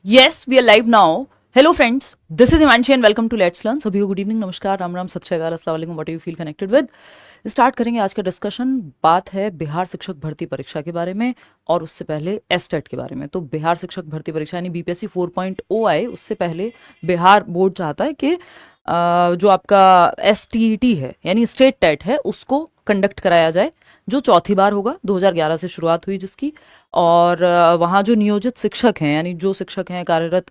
Yes, we are live now. Hello friends, this is Himanshi and welcome to Let's Learn. सभी को good evening, नमस्कार, राम राम, सत श्री अकाल, अस्सलाम वालेकुम, what you feel connected with. Start करेंगे आज का डिस्कशन। बात है बिहार शिक्षक भर्ती परीक्षा के बारे में और उससे पहले एस्टेट के बारे में। तो बिहार शिक्षक भर्ती परीक्षा यानी बीपीएससी 4.0 आए उससे पहले बिहार बोर्ड चाहता है कि जो आपका एसटीईटी है यानी स्टेट टेट है उसको कंडक्ट कराया जाए, जो चौथी बार होगा। 2011 से शुरुआत हुई जिसकी, और वहाँ जो नियोजित शिक्षक हैं यानी जो शिक्षक हैं कार्यरत,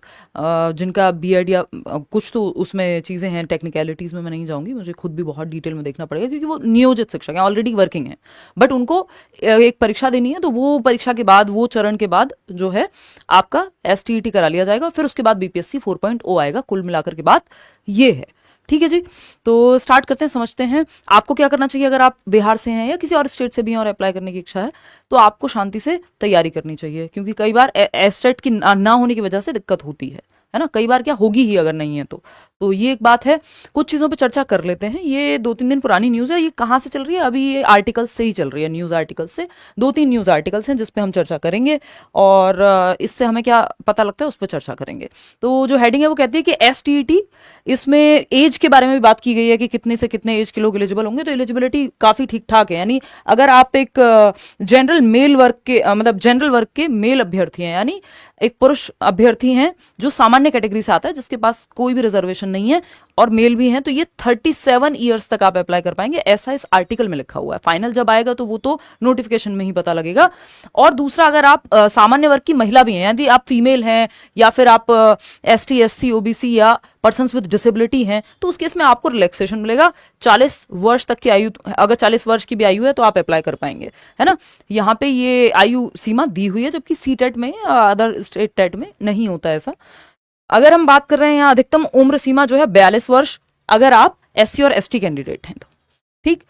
जिनका बीएड या कुछ तो उसमें चीज़ें हैं, टेक्निकलिटीज़ में मैं नहीं जाऊँगी, मुझे खुद भी बहुत डिटेल में देखना पड़ेगा क्योंकि वो नियोजित शिक्षक हैं, ऑलरेडी वर्किंग हैं, बट उनको एक परीक्षा देनी है। तो वो परीक्षा के बाद, वो चरण के बाद जो है आपका एसटीईटी करा लिया जाएगा, फिर उसके बाद बीपीएससी 4.0 आएगा। कुल मिलाकर के बात ये है, ठीक है जी। तो स्टार्ट करते हैं, समझते हैं आपको क्या करना चाहिए। अगर आप बिहार से हैं या किसी और स्टेट से भी हैं और अप्लाई करने की इच्छा है तो आपको शांति से तैयारी करनी चाहिए, क्योंकि कई बार एस्टेट की ना होने की वजह से दिक्कत होती है ना। कई बार क्या होगी ही अगर नहीं है तो ये एक बात है। कुछ चीज़ों पे चर्चा कर लेते हैं। ये 2-3 दिन पुरानी न्यूज़ है। ये कहाँ से चल रही है? अभी ये आर्टिकल्स से ही चल रही है, न्यूज़ आर्टिकल्स से। 2-3 न्यूज़ आर्टिकल्स हैं जिस पे हम चर्चा करेंगे और इससे हमें क्या पता लगता है उस पर चर्चा करेंगे। तो जो हेडिंग है वो कहती है कि एसटीईटी, इसमें एज के बारे में भी बात की गई है कि कितने से कितने एज के लोग एलिजिबल होंगे। तो एलिजिबिलिटी काफ़ी ठीक ठाक है, यानी अगर आप एक जनरल मेल वर्ग के मतलब जनरल वर्ग के मेल अभ्यर्थी हैं, यानी एक पुरुष अभ्यर्थी हैं जो सामान्य कैटेगरी से आता है, जिसके पास कोई भी रिजर्वेशन नहीं है और मेल भी हैं, तो ये 37 ईयर्स तक आप अप्लाई कर पाएंगे, ऐसा इस आर्टिकल में लिखा हुआ है। फाइनल जब आएगा तो वो तो नोटिफिकेशन में ही पता लगेगा। और दूसरा, अगर आप सामान्य वर्ग की महिला भी हैं, यदि आप फीमेल हैं या फिर आप एसटी, एससी, ओबीसी या पर्सन्स विद डिसेबिलिटी हैं, तो उस केस में आपको रिलैक्सेशन मिलेगा। 40 वर्ष तक की आयु, अगर 40 वर्ष की भी आयु है तो आप अप्लाई कर पाएंगे, है ना। यहाँ पे ये आयु सीमा दी हुई है, जबकि सी टेट में अदर स्टेट टेट में नहीं होता ऐसा। अगर हम बात कर रहे हैं यहाँ, अधिकतम उम्र सीमा जो है 42 वर्ष, अगर आप एससी और एसटी कैंडिडेट हैं तो, ठीक।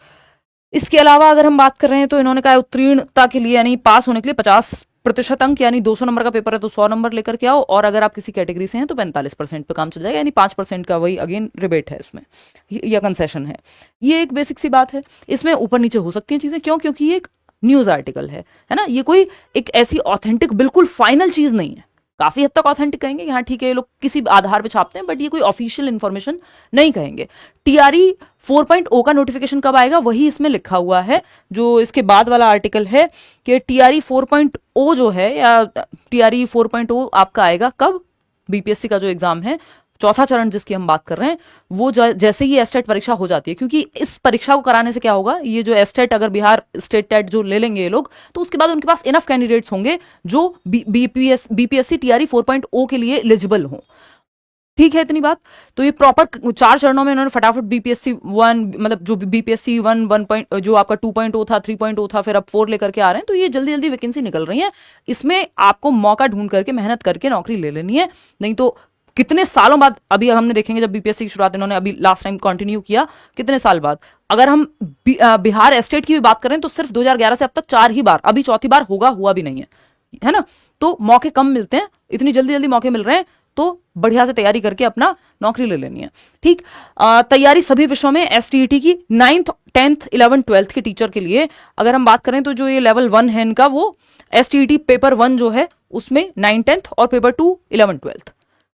इसके अलावा अगर हम बात कर रहे हैं तो इन्होंने कहा उत्तीर्णता के लिए यानी पास होने के लिए 50% अंक, यानी 200 नंबर का पेपर है तो 100 नंबर लेकर के आओ, और अगर आप किसी कैटेगरी से हैं तो 45% पे काम चल जाएगा, यानी 5% का वही अगेन रिबेट है इसमें या कंसेशन है। ये एक बेसिक सी बात है। इसमें ऊपर नीचे हो सकती हैं चीजें, क्यों? क्योंकि ये एक न्यूज आर्टिकल है ना। ये कोई एक ऐसी ऑथेंटिक बिल्कुल फाइनल चीज नहीं है। काफी हद तक ऑथेंटिक कहेंगे कि हाँ ठीक है, ये लोग किसी आधार पे छापते हैं, बट ये कोई ऑफिशियल इंफॉर्मेशन नहीं कहेंगे। टीआरई 4.0 का नोटिफिकेशन कब आएगा वही इसमें लिखा हुआ है, जो इसके बाद वाला आर्टिकल है कि टीआरई 4.0 जो है, या टीआरई 4.0 आपका आएगा कब? बीपीएससी का जो एग्जाम है, चौथा चरण जिसकी हम बात कर रहे हैं, वो जैसे ही एस्टेट परीक्षा हो जाती है, क्योंकि इस परीक्षा को कराने से क्या होगा, ये जो एस्टेट, अगर बिहार स्टेट टेट जो ले लेंगे ये लोग, तो उसके बाद उनके पास इनफ कैंडिडेट्स होंगे जो बीपीएससी टीआरई 4.0 के लिए एलिजिबल हों। ठीक है, इतनी बात। तो ये प्रॉपर 4 चरणों में इन्होंने फटाफट बीपीएससी 1, मतलब जो बीपीएससी 1 जो आपका 2.0 था, 3.0 था, फिर अब 4 लेकर के आ रहे हैं। तो ये जल्दी जल्दी वैकेंसी निकल रही है। इसमें आपको मौका ढूंढ करके मेहनत करके नौकरी ले लेनी है, नहीं तो कितने सालों बाद, अभी हमने देखेंगे जब बीपीएससी की शुरुआत इन्होंने अभी लास्ट टाइम कंटिन्यू किया, कितने साल बाद। अगर हम बिहार एस्टेट की भी बात करें तो सिर्फ 2011 से अब तक 4 ही बार, अभी चौथी बार हुआ भी नहीं है ना। तो मौके कम मिलते हैं, इतनी जल्दी जल्दी मौके मिल रहे हैं, तो बढ़िया से तैयारी करके अपना नौकरी ले लेनी है, ठीक। तैयारी सभी विषयों में एसटीईटी की 9th, 10th, 11th, 12th के टीचर के लिए अगर हम बात करें तो जो ये लेवल 1 है इनका, वो एसटीईटी पेपर 1 जो है उसमें 9th, 10th और पेपर 2 11th, 12th,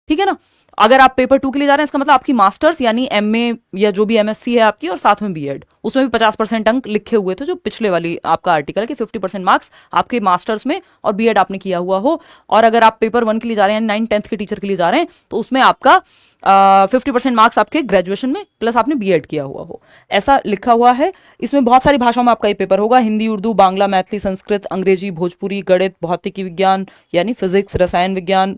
ठीक है ना। अगर आप पेपर 2 के लिए जा रहे हैं, इसका मतलब आपकी मास्टर्स यानी एमए या जो भी एमएससी है आपकी, और साथ में बीएड, उसमें भी 50% अंक लिखे हुए थे, जो पिछले वाली आपका आर्टिकल के 50% मार्क्स आपके मास्टर्स में और बीएड आपने किया हुआ हो। और अगर आप पेपर 1 के लिए जा रहे हैं, 9th, 10th के टीचर के लिए जा रहे हैं, तो उसमें आपका 50% मार्क्स आपके ग्रेजुएशन में प्लस आपने बीएड किया हुआ हो, ऐसा लिखा हुआ है। इसमें बहुत सारी भाषाओं में आपका ये पेपर होगा, हिंदी, उर्दू, बांग्ला, मैथिली, संस्कृत, अंग्रेजी, भोजपुरी, गणित, भौतिकी विज्ञान यानी फिजिक्स, रसायन विज्ञान,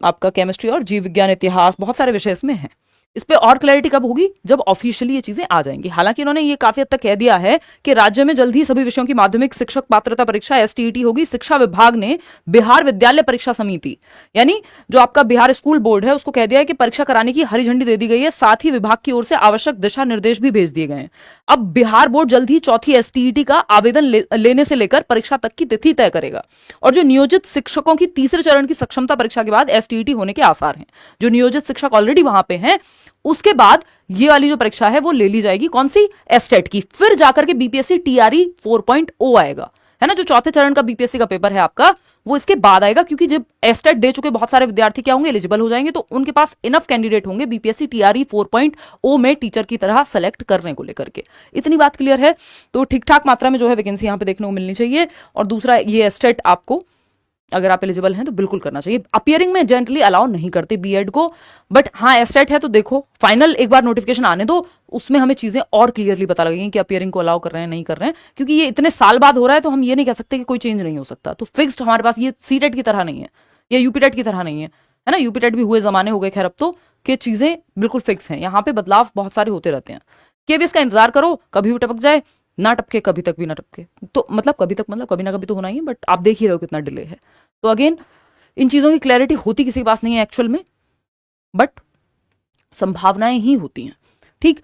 आपका केमिस्ट्री और जीव विज्ञान, इतिहास, बहुत सारे विषय इसमें हैं। इस पे और क्लैरिटी कब होगी? जब ऑफिशियली ये चीजें आ जाएंगी। हालांकि इन्होंने ये काफी हद तक कह दिया है कि राज्य में जल्द ही सभी विषयों की माध्यमिक शिक्षक पात्रता परीक्षा एसटीईटी होगी। शिक्षा विभाग ने बिहार विद्यालय परीक्षा समिति, यानी जो आपका बिहार स्कूल बोर्ड है, उसको कह दिया है कि परीक्षा कराने की हरी झंडी दे दी गई है। साथ ही विभाग की ओर से आवश्यक दिशा निर्देश भी भेज दिए गए हैं। अब बिहार बोर्ड जल्द ही चौथी एसटीईटी का आवेदन लेने से लेकर परीक्षा तक की तिथि तय करेगा। और जो नियोजित शिक्षकों की तीसरे चरण की सक्षमता परीक्षा के बाद एसटीईटी होने के आसार हैं। जो नियोजित शिक्षक ऑलरेडी वहां पे हैं, उसके बाद ये वाली जो परीक्षा है वो ले ली जाएगी, कौन सी? एस्टेट की। फिर जाकर के बीपीएससी टीआरई 4.0 आएगा। है ना, जो चौथे चरण का बीपीएससी का पेपर है आपका, वो इसके बाद आएगा, क्योंकि जब एस्टेट दे चुके बहुत सारे विद्यार्थी क्या होंगे, एलिजिबल हो जाएंगे, तो उनके पास इनफ कैंडिडेट होंगे बीपीएससी टीआरई 4.0 में टीचर की तरह सेलेक्ट करने को लेकर के। इतनी बात क्लियर है। तो ठीक ठाक मात्रा में जो है वैकेंसी यहां पे देखने को मिलनी चाहिए। और दूसरा, ये एस्टेट आपको अगर आप एलिजिबल हैं तो बिल्कुल करना चाहिए। अपियरिंग में जनरली अलाउ नहीं करते बीएड को, बट हाँ एस्टेट है तो देखो फाइनल एक बार नोटिफिकेशन आने दो, उसमें हमें चीजें और क्लियरली पता लगेंगी कि अपियरिंग को अलाउ कर रहे हैं नहीं कर रहे हैं, क्योंकि ये इतने साल बाद हो रहा है तो हम ये नहीं कह सकते कि कोई चेंज नहीं हो सकता। तो फिक्स्ड हमारे पास ये सीटेट की तरह नहीं है या यूपीटेट की तरह नहीं है, है ना। यूपीटेट भी हुए जमाने हो गए खैर अब तो, कि चीजें बिल्कुल फिक्स हैं। यहाँ पे बदलाव बहुत सारे होते रहते हैं। केवीएस का इंतजार करो, कभी भी टपक जाए, ना टपके कभी तक भी ना टपके, तो मतलब कभी तक मतलब कभी ना कभी तो होना ही है, बट आप देख ही रहे हो कितना डिले है। तो अगेन इन चीजों की क्लैरिटी होती किसी के पास नहीं है एक्चुअल में, बट संभावनाएं ही होती हैं। ठीक,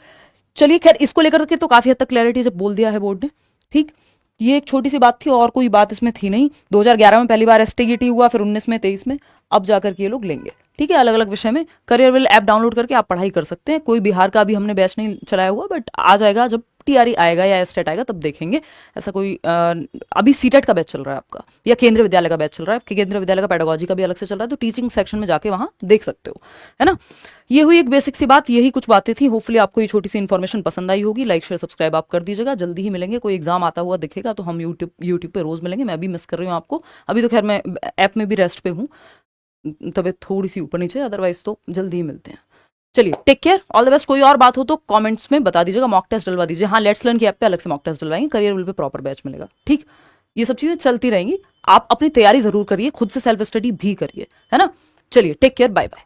चलिए खैर इसको लेकर के तो काफी हद तक क्लैरिटी जब बोल दिया है बोर्ड ने। ठीक, ये एक छोटी सी बात थी और कोई बात इसमें थी नहीं। 2011 में पहली बार एसटीईटी हुआ, फिर 19 में, 23 में, अब जाकर के ये लोग लेंगे। ठीक है, अलग अलग विषय में करियरविल ऐप डाउनलोड करके आप पढ़ाई कर सकते हैं। कोई बिहार का अभी हमने बैच नहीं चलाया हुआ, बट आ जाएगा जब टीआरई आएगा या एस्टेट आएगा तब देखेंगे। ऐसा कोई अभी सीटेट का बैच चल रहा है आपका, या केंद्रीय विद्यालय का बैच चल रहा है, केंद्रीय विद्यालय का पेडागोजी का भी अलग से चल रहा है, तो टीचिंग सेक्शन में जाके वहां देख सकते हो, है ना। ये हुई एक बेसिक सी बात, यही कुछ बातें थी। होपफुली आपको ये छोटी सी इन्फॉर्मेशन पसंद आई होगी। लाइक शेयर सब्सक्राइब आप कर दीजिएगा। जल्दी ही मिलेंगे, कोई एग्जाम आता हुआ दिखेगा तो हम यूट्यूब पे रोज मिलेंगे। मैं भी मिस कर रही हूँ आपको, अभी तो खैर मैं ऐप में भी रेस्ट पे हूँ, तबीयत थोड़ी सी ऊपर नीचे, अदरवाइज तो जल्दी ही मिलते हैं। चलिए take care, all the best. कोई और बात हो तो कमेंट्स में बता दीजिएगा, मॉक टेस्ट डलवा दीजिए। हाँ, लेट्स लर्न की ऐप पे अलग से मॉक टेस्ट डलवाएंगे, करियरविल पे प्रॉपर बैच मिलेगा। ठीक, ये सब चीजें चलती रहेंगी। आप अपनी तैयारी जरूर करिए, खुद से सेल्फ स्टडी भी करिए, है ना। चलिए टेक केयर, बाय बाय।